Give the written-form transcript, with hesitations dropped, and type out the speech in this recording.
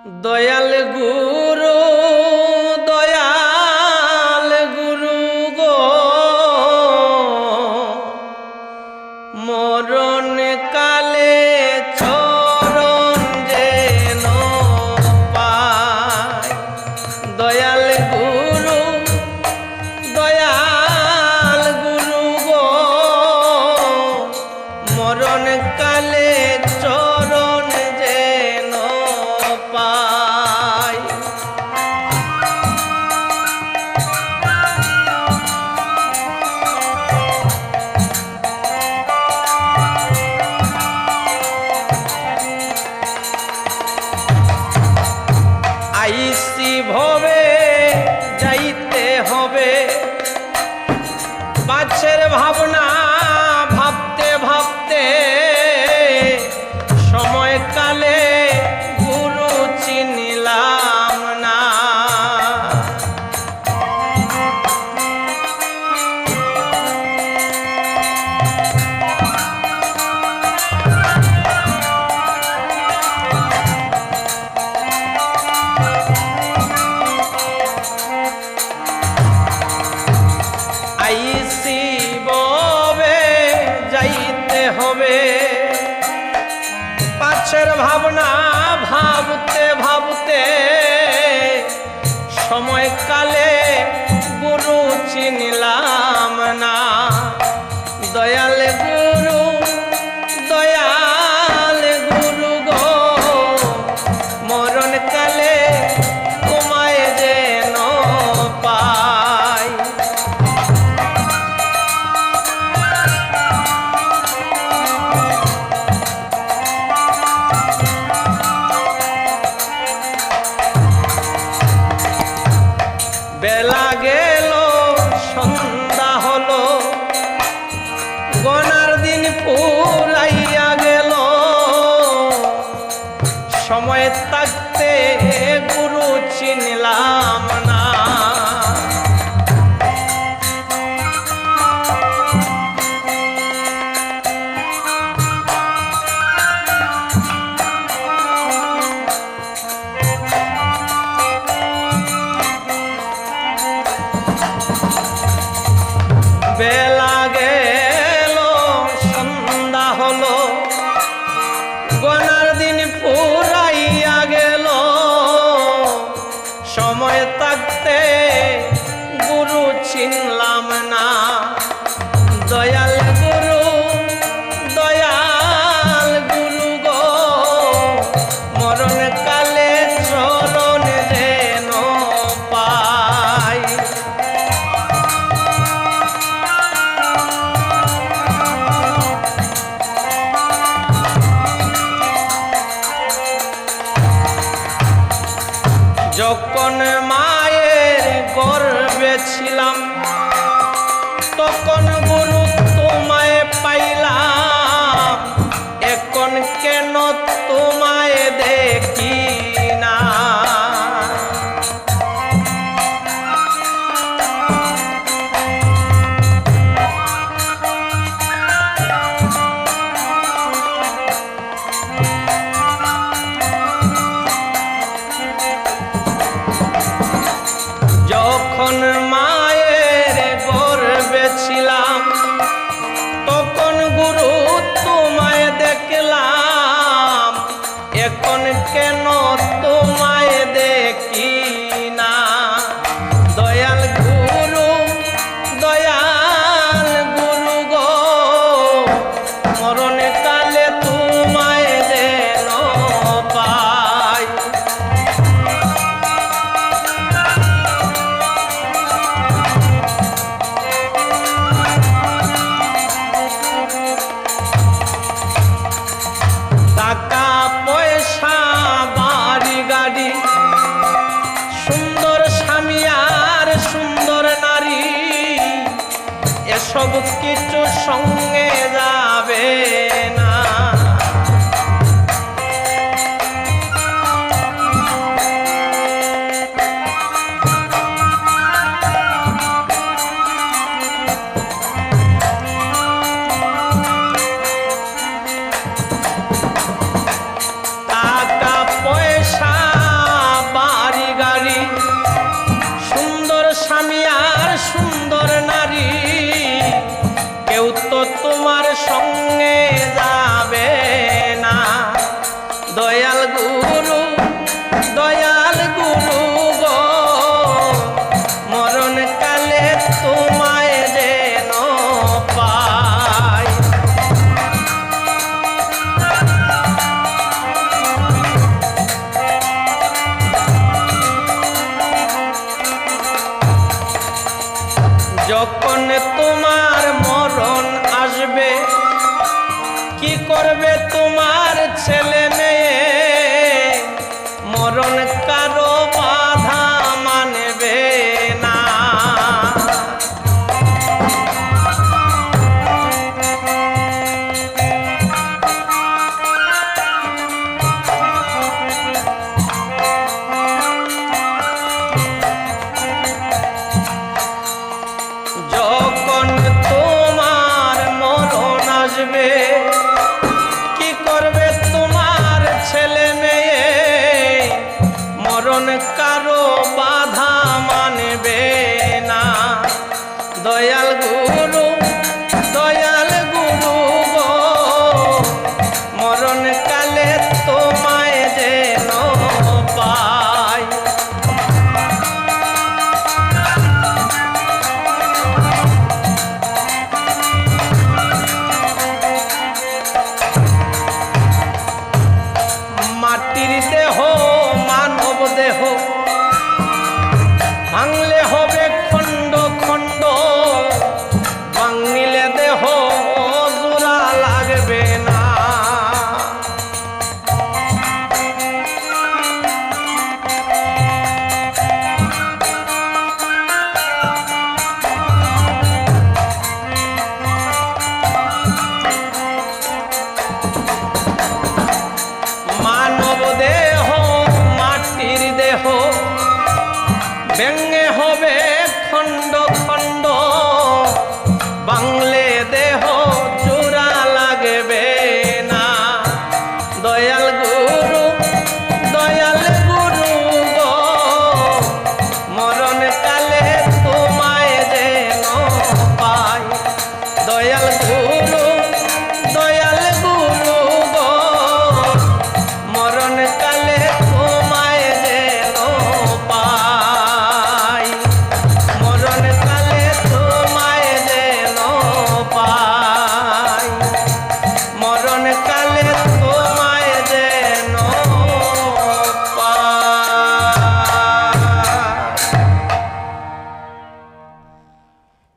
দয়াল গুরু গো মরণ কালে চরণ যেন পাই। দয়াল গুরু গো মরণ কালে চরণ যেন পাই। আইসি ভবে যাইতে হবে, বাছের ভাবনা ভাবতে ভাবতে সময়কালে গুরু চিনিলাম না। আইসি ভবে যাইতে হবে, পাছের ভাবনা ভাবতে ভাবতে সময়কালে গুরু চিনিলাম না। দয়াল গুরু গো মরণ কালে তোমায় যেন পাই। বেলা গেল সন্ধ্যা হলো, গনার দিন পুরাইয়া গেল, সময় থাকতে গুরু চিনলাম না। বেলা গেল সন্ধ্যা হলো, গনার দিন পুরাইয়া গেল, সময় থাকতে গুরু চিনলাম না। দয়াল গুরু গো মরণ কালে চরণ যেন পাই। যখন মায়ের গর্ভে ছিলাম, তখন গুরু তোমায় পাইলাম, এখন কেন তোমায় দেখি না। যখন মায়ের গর্ভে ছিলাম, তখন গুরু তোমায় দেখলাম, এখন কেন তোমায় দেখি না। দয়াল গুরু গো মরণ কালে তোমায় যেন পাই। টাকা পয়সা বাড়ি গাড়ি, সুন্দর স্বামী আর সুন্দর নারী, এসব কিছু সঙ্গে যাবে না। টাকা পয়সা দয়াল গুরু গো মরণ কালে তোমায় যেন পাই। যখন তোমার মরণ আসবে কি করবে তোমার ছেলে মেয়ে? মরণ কারো বাধা মানবে না। যখন তোমার মরণ আসবে কি করবে তোমার ছেলে মেয়ে? মরণ